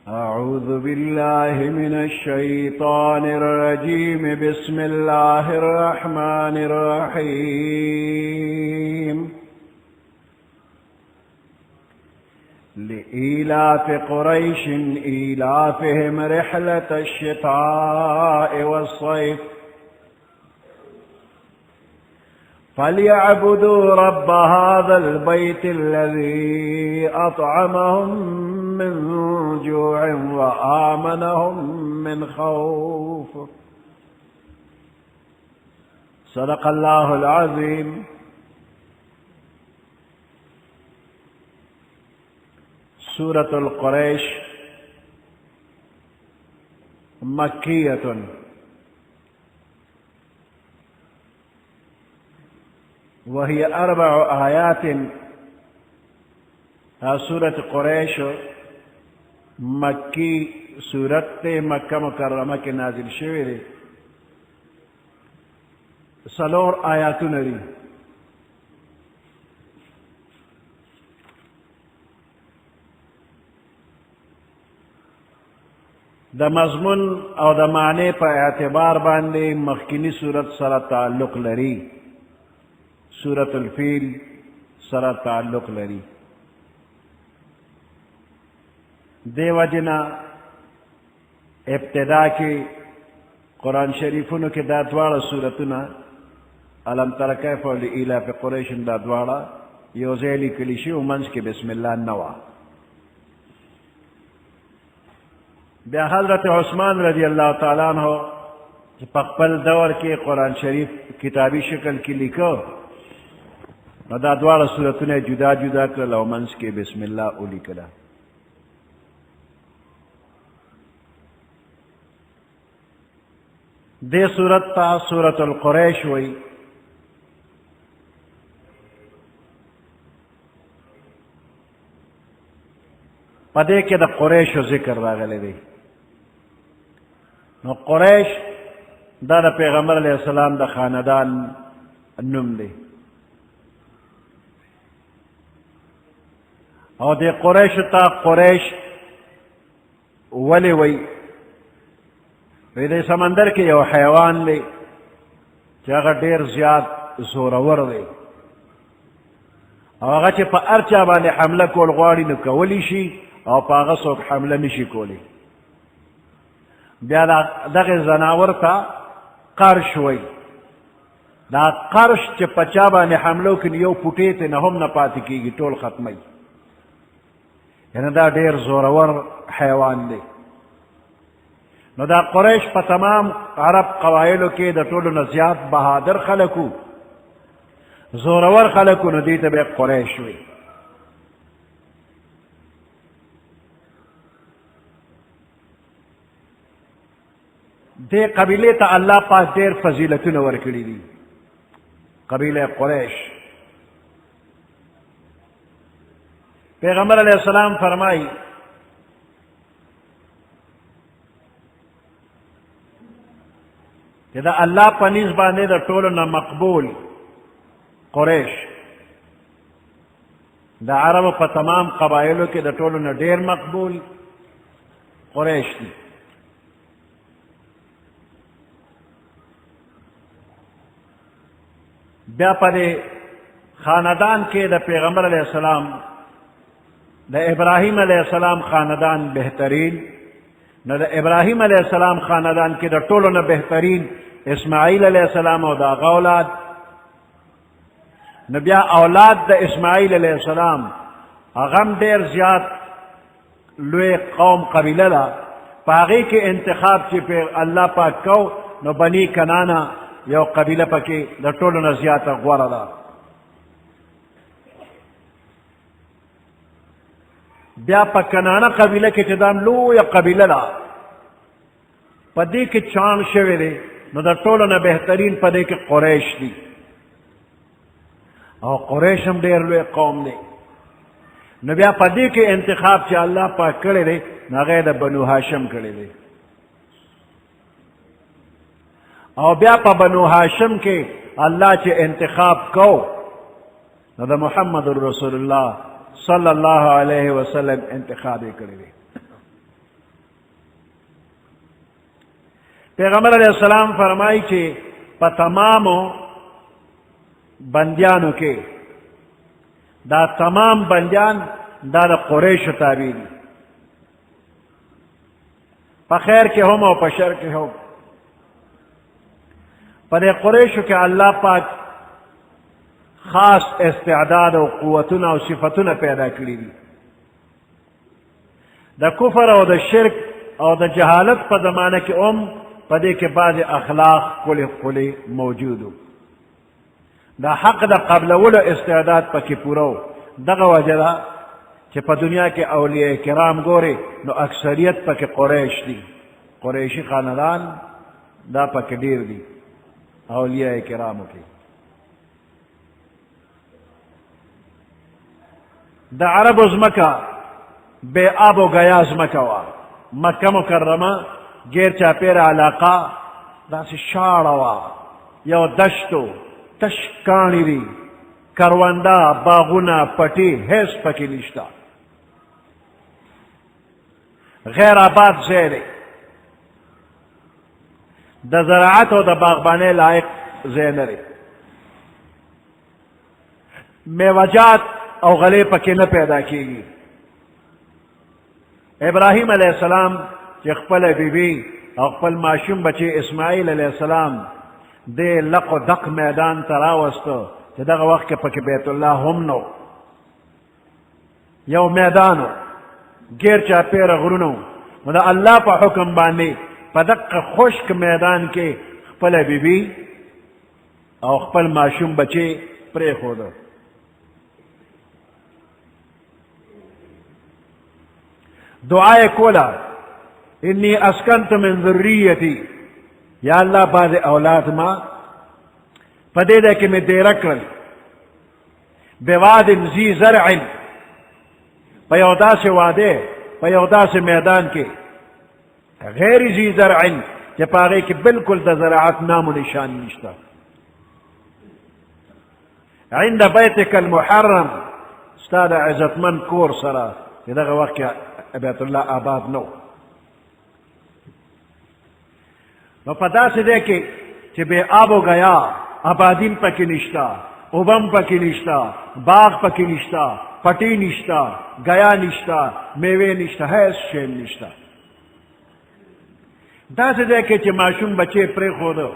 أعوذ بالله من الشيطان الرجيم. بسم الله الرحمن الرحيم. لإيلاف قريش إيلافهم رحلة الشتاء والصيف فليعبدوا رب هذا البيت الذي أطعمهم من جوع وآمنهم من خوف. صدق الله العظيم. سورة القريش مكية، وهي 4 آيات. سورة قریش مکی سورت مکہ مکرمہ کے نازل شوی دی. 4 آیاتونه دي. د مضمون او د معنی په اعتبار باندې مخکینی سورت سره تعلق لري. سورة الفیل سره تعلق لري. دیو جنا ابتدا کی قرآن شریفونو کې دا دواړه سورتونه الم تر کیف لإیلاف قریش دا دواړه یو ځای لیکلي شي او منځ کې بسم الله نه وه. بیا حضرت عثمان رضی الله تعالی عنہ چې په خپل دور کې قرآن شریف کتابی شکل کې لیکو، نو دا دواړه سورتونه جدا جدا کړل او منځ کې بسم الله ولیکله. دې سورت ته سورة القریش وایي. په دې کې د قریشو ذکر راغلی دی. نو قریش دا د پیغمبر علیه السلام د خاندان نوم دی، او د قریشو ته قریش ولې وایي؟ وی دی سمندر کې یو حیوان دی چې هغه ډېر زیات زورور دی، او هغه چې په هر چا باندې حمله کول غواړي نو کولی شي، او په هغه څوک حمله نشي کولی. بیا دغه ځناور ته قرش وایي. دا قرش چې په چا باندې حمله وکړي یو پوټې ته نه هم نه پاتې کېږي، ټول ختمی. یعنې دا ډېر زورور حیوان دی. نو دا قریش په تمام عرب قبایلو کې د ټولو نه زیات بهادر خلکو، زورور خلکو، نو دې ته به قریش وي. دې قبیلې ته الله پاک ډېر فضیلتونه ورکړي دي. قبیله قریش پیغمبر علیه السلام فرمایي کہ دا اللہ پنیز باندې دا ټولو نه مقبول قریش دا عربو په تمام قبایلو کې د ټولو نه ډېر مقبول قریش دي. بیا په دې خاندان کې د پیغمبر علیه السلام د ابراهیم علیه السلام خاندان بهترین، نو د ابراهیم علیه السلام خاندان کې د ټولو نه بهترین اسماعیل علیه السلام او د هغه اولاد. نو بیا اولاد د اسماعیل علیه السلام هغه هم ډېر زیات لوی قوم قبیله ده. په هغې کې انتخاب چې په الله پاک کو، نو بني کنانه یو قبیله پکې د ټولو نه زیاته غوره ده. بیا په کنانه قبیله کې چې دا لویه قبیله ده، په دې کې چاڼ شوی دی، نو د ټولو نه بهترین په دې کې قریش دي، او قریش هم ډېر لوی قوم دی. نو بیا په دې کې انتخاب چې الله پاک کړی دی، نو هغه یې د بنو هاشم کړی دی. او بیا په بنو هاشم کې الله چې انتخاب کو، نو د محمد رسول الله صلی الله علیه وسلم انتخاب یې کړی دی. پیغمبر علیہ السلام فرمائی کہ پا تمامو بندیانو کے دا تمام بندیان دا قریش تابعی دی، پا خیر کے ہم اور پا شر کے ہم. پا دے قریشو کے اللہ پاک خاص استعداد و قوتنا و صفتنا پیدا کری دی. دا کفر او دا شرک او دا جہالت پا زمانہ کے پا دے کے بعض اخلاق کلی موجودو. دا حق دا قبل ولو استعداد پا کی پورو دا وجہ کہ پا دنیا کے اولیاء کرام گورے نو اکثریت پا کے قریش دی، قریشی خاندان دا پا کے دیر دی اولیاء کرامو کی. دا عرب از مکہ بے آب و گیاز مکہ وا، مکہ مکرمہ گیر چاپیر علاقہ دا سی شاڑوا یو دشتو تشکانی دی، کروندہ باغونا پٹی حیث پکی نشتا، غیر آباد زیرے دا زراعت و دا باغبانے لائق زینرے، میوجات او غلے پکی نہ پیدا کی گی. ابراہیم علیہ السلام چی خپل بی بی او خپل معشوم بچے اسماعیل علیہ السلام دے لق و دق میدان تراوستو چی دغا وقت کے پکی بیت اللہ ہم نو یو میدانو گیر چا پیر غرونو مدا اللہ پا حکم باندے پا دق خشک میدان کے خپل بی بی او خپل معشوم بچے پرے خودو. دعائے کولا انی اسکنت من ذریتی، یا اللہ بعض اولاد ما پدے دے کہ میں دے رکھل بواد ذی زرع پیودا سے وادے پیودا سے میدان کے غیر ذی زرع کہ پاگے کہ بالکل دا زراعت نام و نشان نشتا، عند بیتک المحرم استاد عزت من کور سرا کہ دا وقت بیت اللہ آباد نو. نو پتا سے دیکھے کہ بے آب و گیا آبادین پکی نشتا، اوبم پکی نشتا، باغ پکی نشتا، پٹی نشتا، گیا نشتا، میوے نشتا، حیث شین نشتا. دا سے دیکھے کہ معشوم بچے پرے خودو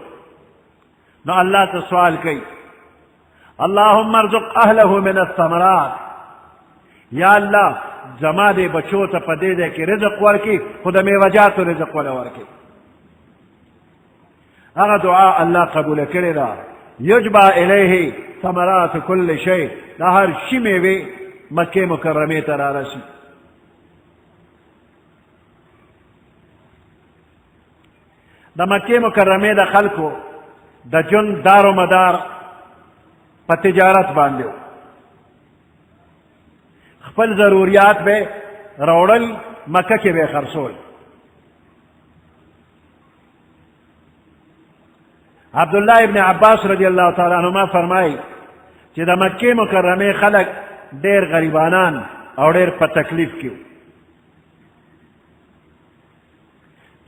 نو اللہ تا سوال کئی اللہم ارزق اہلہ من الثمرات، یا اللہ زما دے بچو تا پدے دے کہ رزق ورکی خود میوجات رزق ورکی. اگا دعا اللہ قبول کرے دا یجبا الیہ ثمرات کل شئی، دا ہر شی میوے مکہ مکرمی ترا رسی. دا مکہ مکرمی دا خلقو دا جن دار و مدار پا تجارت باندیو، خپل ضروریات بے روڑل مکہ کے بے خرسول. عبداللہ ابن عباس رضی اللہ تعالیٰ عنہما فرمائی کہ دا مکہ مکرمی خلق دیر غریبانان اور دیر پا تکلیف کیو،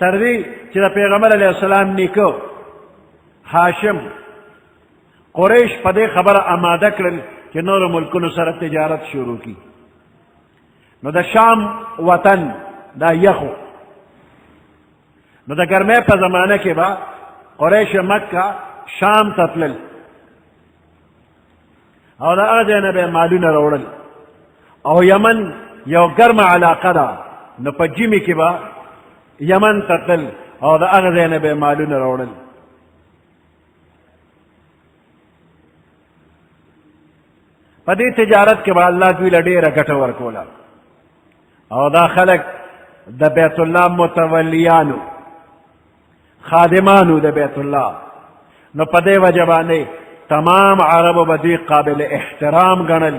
تردی کہ دا پیغمبر علیہ السلام نیکو حاشم قریش پدے خبر آمادہ کرل کہ نور ملکن سر تجارت شروع کی. نو دا شام وطن دا یخو نو دا گرمے پا زمانہ کے با قریش مکہ شام تطلل او دا اغجین بے مالون روڑل، او یمن یو گرم علاقہ دا نو پا جیمی کی با یمن تطلل او دا اغجین بے مالون روڑل. پا دی تجارت کے با اللہ دوی لڑی رکھتا ورکولا، او دا خلق دا بیت اللہ متولیانو خادمانو دا بیت اللہ. نو پدے وجبانے تمام عرب و بدوی قابل احترام گنل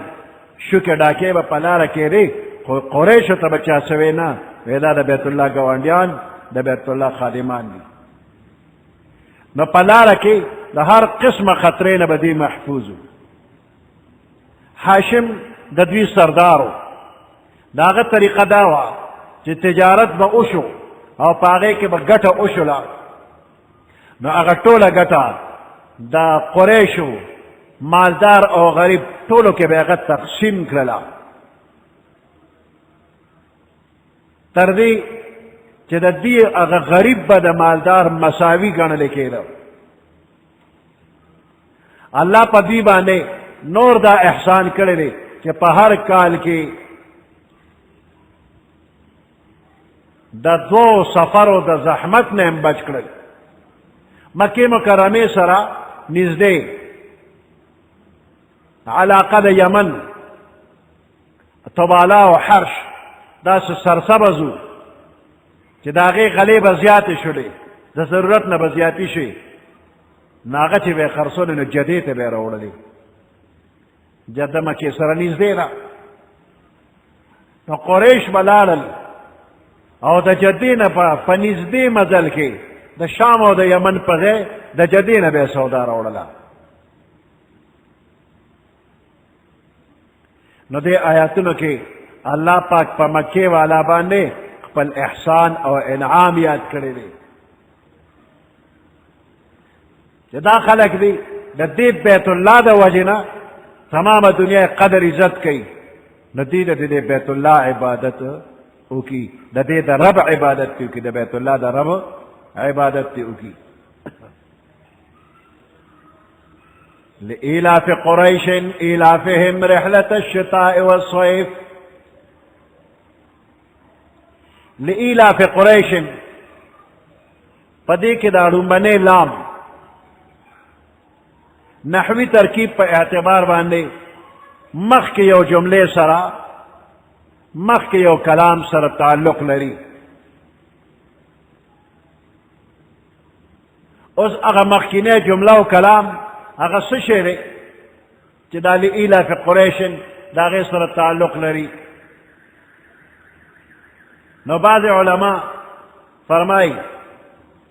شکر ڈاکے با پلا رکے رے قریشو تا بچا سوینا ویدا دا بیت اللہ گوانڈیان دا بیت اللہ خادمان دی. نو پلا رکے دا ہر قسم خطرین بدوی محفوظو. حاشم دا دوی سردارو داغت طریقہ داوا چی تجارت با اوشو او پاگے کے با گٹا اوشولا نو هغه ټوله ګټه د قریشو مالدار او غریب ټولو کې به هغه تقسیم کړله تر دې چې د دې هغه غریب به د مالدار مساوي ګڼلی کېده الله په دې باندې نور دا احسان کړی دی چې په هر کال کې د دو سفرو د زحمت نه هم بچ کړل مکې مکرمې سره نږدې علاقه د یمن طباله او حرش داسې سرسبز و چې د هغې غلې به زیاتې شولې د ضرورت نه به زیاتې شي نو هغه چې به یې خرڅولې نو جدې ته به یې راوړلې جده مکې سره نږدې ده نو قریش به لاړل او د جدې نه په نږدې مزل کې د شام او د یمن په ځای د جدې نه به یې سودا راوړله نو دې آیاتونو کې الله پاک په مکې والا باندې خپل احسان او انعام یاد کړی دی چې دا خلک دي د دې بیت الله د وجې نه تمامه دنیا قدر عزت کوي نو دې د دې بیت الله عبادت وکړي د دې د رب عبادت وکړي د بیت الله د رب عبادت وکړي لإيلاف قريش إيلافهم رحلة الشتاء والصيف لإيلاف قريش پدې کې دا لومبنی لام نحوی ترکیب په اعتبار باندې مخکې یو جملې سره مخکې یو کلام سره تعلق لري اوس هغه مخکینی جمله او کلام هغه څه شی دی چې دا لإیلاف قریش د هغې سره تعلق لري نو بعض علما فرمایي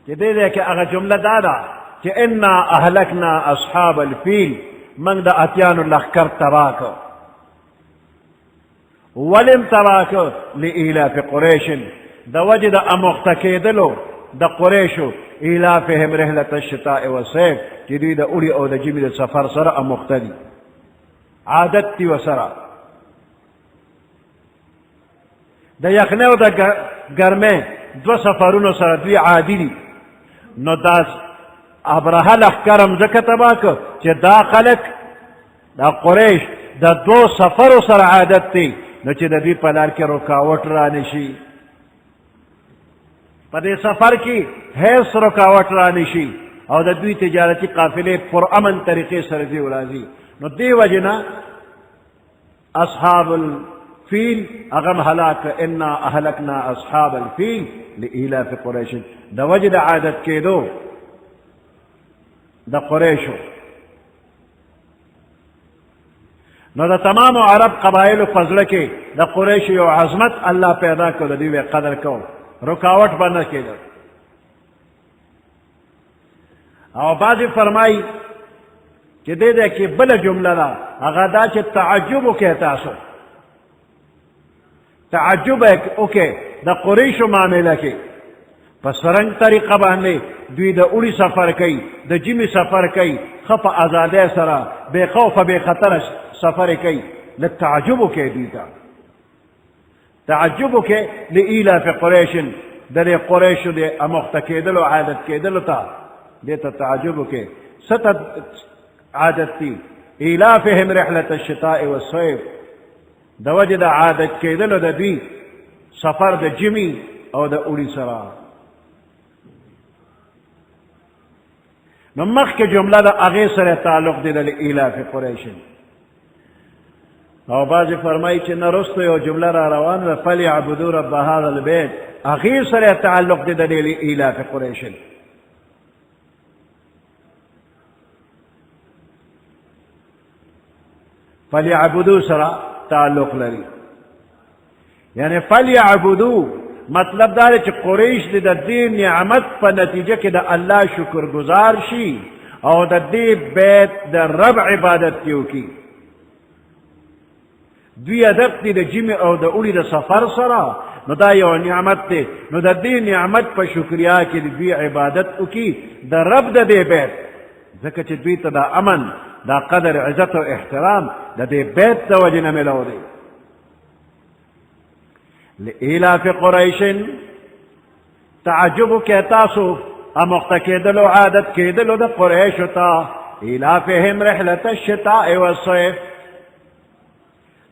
چې دې ځای کې هغه جمله دا ده چې انا اهلکنا اصحاب الفیل من د اتیانو لښکر تباه کړ ولم تباه کړ لإیلاف قریش د وجې د اموخته کېدلو د قریشو ایلافهم رحلة الشتاء والصيف چې دوی د اوړي او د ژمي د سفر سره اموخته دي عادت دي ورسره د یخنۍ او د ګرمۍ دوه سفرونو سره دوی عادي دي نو دا ابرهه لښکر هم ځکه تباه کړ چې دا خلک دا قریش د دو سفرو سره عادت دی نو چې د دوی په لار کې رکاوټ را نشي په دې سفر کې هیڅ رکاوټ را نشي او د دوی تجارتي قافلې پر امن طریقې سره دی وراځي نو دې وجې نه اصحاب الفیل هغه هلاک انا اهلکنا اصحاب الفیل لإیلاف قریش د وجې د عادت کېدو د قریشو نو د تمام عرب قبایلو په زړه کې د قریشو یو عظمت الله پیدا کړ د دوی قدر کو رکاوټ به نه کېده او بعضې فرمایي چې دې ځای کې بله جمله ده هغه دا چې تعجب وکړئ تاسو تعجب وکړئ د قریشو معامله کې په سرنګ طریقه باندې دوی د اوړي سفر کوي د ژمي سفر کوي ښه په ازادۍ سره بې خوفه بې خطره سفر کوي لږ تعجب وکړئ دوی ته تعجب وکړئ لإیلاف قریش د دې قریشو د اموخته کېدلو عادت کېدلو ته دې ته تعجب وکړئ څه ته عادت دي ایلافهم رحلة الشتاء والصيف د وجې د عادت کېدلو د دوی سفر د ژمي او د اوړي سره نو مخکې جمله د هغې سره تعلق دی د لإیلاف قریش او بعضې فرمایي چې نه رستو یو جمله را روانه ده فلیعبدوا رب هذا البیت هغې سره تعلق دی د لإیلاف قریش فلیعبدوا سره تعلق لري یعنی فلیعبدوا مطلب دا چې قریش د دې نعمت په نتیجه کې د الله شکر گزار شي او د دې بیت د رب عبادت وکړي دوی هدف دی د ژمي او د اوړي د سفر سره نو دا یو نعمت دی نو د دې نعمت په شکریا کې دوی عبادت وکي د رب د دې بیت ځکه چې دوی ته دا امن دا قدر عزت او احترام د دې بیت د وجې نه ملو دی لإلاف قریش تعجب کې تاسو امخته کېدلو عادت کېدلو د قریشو ته إلافهم رحلة الشتاء والصيف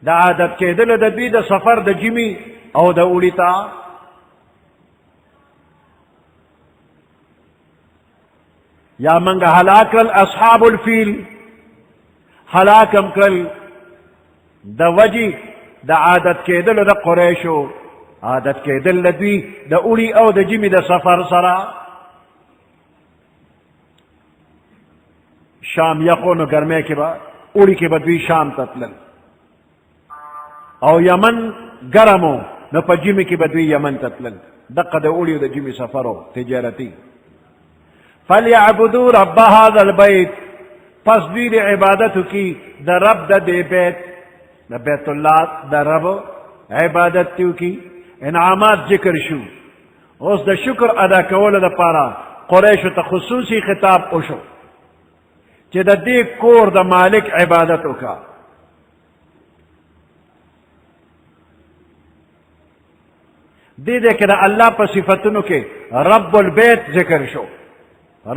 دا عادت کېدلو د دوی د سفر د جمی او د اوړي ته یا منګه هلاک کړل اصحاب الفیل هلاکم کړل د وجې د عادت کېدلو د قریشو عادت کېدل د دوی د اوړي او د جمی د سفر سره شام یخو نو ګرمۍ کې به اوړي کې به دوی شام ته تلل او یمن ګرمو نو په جمی کې به دوی یمن ته تلل دقه د اوړي او د جمی سفرو تجارتي فلیعبدوا رب هذا البيت پس دوی د عبادتو کی د رب د دې بیت د بیت الله د رب عبادت تیو کی انعامات ذکر شو اوس د شکر ادا کولو لپاره قریشو ته خصوصي خطاب وشو چې د دې کور د مالک عبادت وکړه دې کې د الله په صفتونو کې رب البيت ذکر شو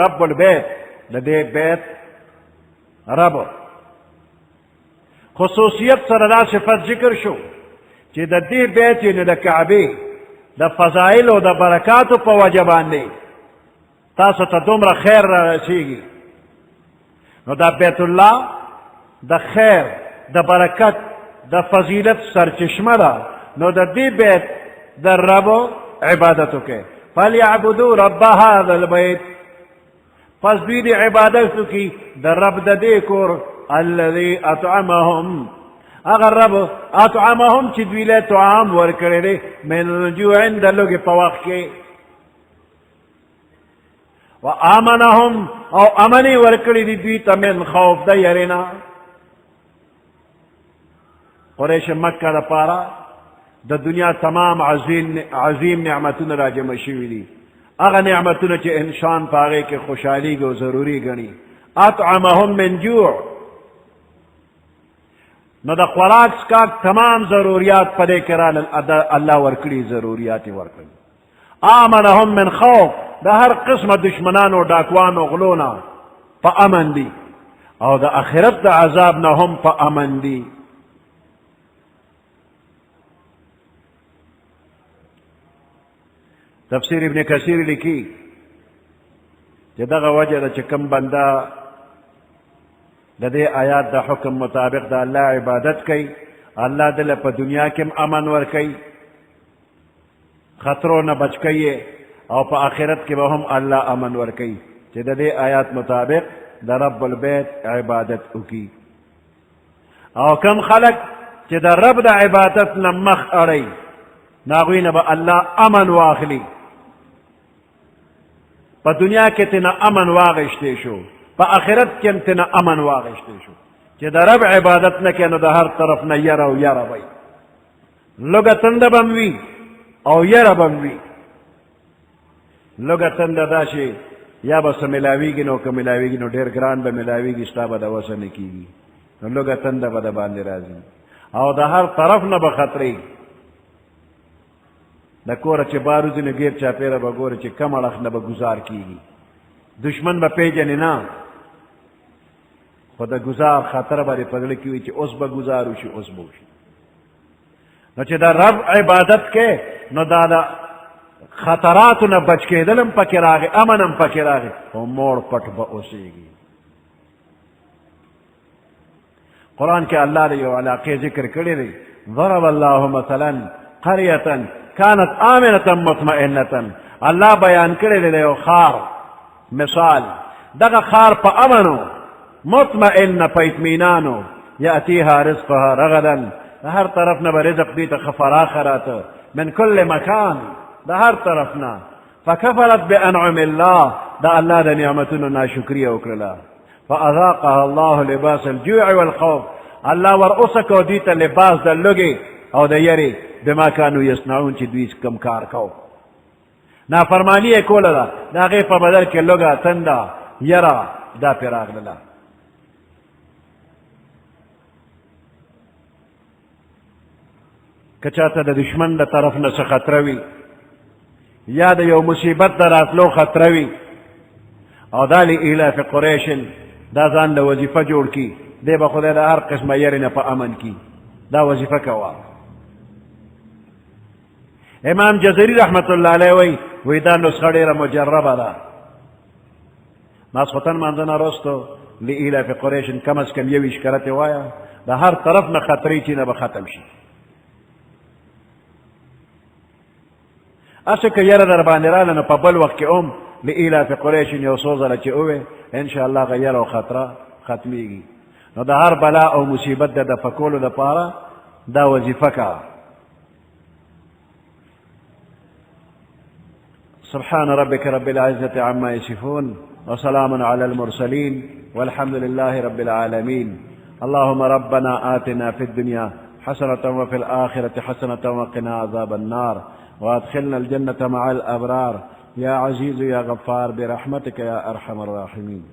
رب البيت د دې بیت رب خصوصیت سره دا صفت ذکر شو چې د دې بیت یعنې د کعبې د فضایل او د برکاتو په وجه باندې تاسو ته دومره خیر را رسیږي نو دا بیت الله د خیر د برکت د فضیلت سرچشمه ده نو د دې بیت د رب عبادت وکړئ فلیعبدوا رب هذا البيت پس دوی د عبادت وکړي د رب د دې کور الذي اطعمهم اگر رب اطعمهم چې دوی له طعام ورکړی دی من جوع د لوږې په وخت کې وآمنهم او امنی ورکړی دی دوی ته من خوف د یرې نه قریش مکه لپاره د دنیا تمام عظیم نعمتونه را جمع شوي دي هغه نعمتونه چې انسان په هغې کې خوشحالېږي او ضروري ګڼي اطعمهم من جوع نو د خوراک څښاک تمام ضروریات په دې کې رالل الله ورکړي ضروریات یې ورکړي آمنهم من خوف د هر قسمه دشمنانو ډاکوانو غلو نه په امن دي او د آخرت د عذاب نه هم په امن دي تفسیر ابن کثیر لیکي چې دغه وجه ده چې کوم بنده د دې آیات د حکم مطابق د الله عبادت کوي الله دله په دنیا کې امن ورکوي خطرو نه بچ کوي او په آخرت کې به هم الله امن ورکوي چې د دې آیات مطابق د رب البيت عبادت وکړي او کم خلق چې د رب د عبادت نه مخ اړوي ناغوی نه به الله امن واخلي په دنیا کې تنه امن واغشتی شو په آخرت کې هم تنه امن واغشتی شو چې د رب عبادت نه کوي نو د هر طرف نه یره او یره وي لږه تنده به هم وي او یره به هم وي لږه تنده دا چې یا به څه میلاویږي نو که میلاویږي نو ډېر ګران به میلاویږي ستا به د وسه نه کېږي نو لږه تنده به د باندې راځي او د هر طرف نه به خطرې د کوره چې باروځي نو ګیر چاپېره به ګورې چې کم اړخ نه به ګزار کېږي دشمن به پیژنې نه خو د ګزار خطره به دې په زړه کې وي چې اوس به ګزار وشي اوس به وشي نو چې د رب عبادت کې نو دا د خطراتو نه بچ کېدل هم پکې راغی امن هم پکې راغی خو موړ پټ به اوسېږي قرآن کې الله د یو علاقې ذکر کړی دی ضرب الله مثلا قرية كانت آمنة مطمئنة الله بیان کړی دی یو خار مثال دغه خار په امنو مطمئنه په اطمینانو یأتیها رزقها رغدا د هر طرف نه به رزق دې ته ښه فراخه راته من كل مکان د هر طرف نه فکفرت بانعم الله د الله د نعمتونو ناشکریه وکړله فاذاقها الله لباس الجوع والخوف الله ور اوسکو دې ته لباس د لوږې او د یرې بما كانوا يصنعون چې دوی کم کار کو نافرمانی یې کوله ده د هغې په بدل کې لږه تنده یره دا پرې راغلله که چاته د دشمن د طرف نه څه خطره وي یا د یو مصیبت د راتلو خطره وي او دا لإلاف قریش دا ځان له وظیفه جوړ کي دی به خدای د هر قسمه یرې نه په امن کی دا وظیفه کوه امام جزري رحمت الله علیه وی دا نسخه ډېره مجربه ده ماسخوتن مانځه نه وروستو لإلاف قریش کم از کم 21 کرتې وایه د هر طرف نه خطرې چې نه به ختم شي اسه که یره در باندې راله نو په بل وخت کې هم لإلاف قریش یو څو ځله چې ووې انشاءالله هغه یره او خطره ختمیږي نو د هر بلا او مصیبت د دفع کولو دپاره دا وظیفه کوه سبحان ربك رب العزة عما يصفون وسلام على المرسلين والحمد لله رب العالمين اللهم ربنا آتنا في الدنيا حسنة وفي الآخرة حسنة وقنا عذاب النار وادخلنا الجنة مع الأبرار يا عزيز يا غفار برحمتك يا أرحم الراحمين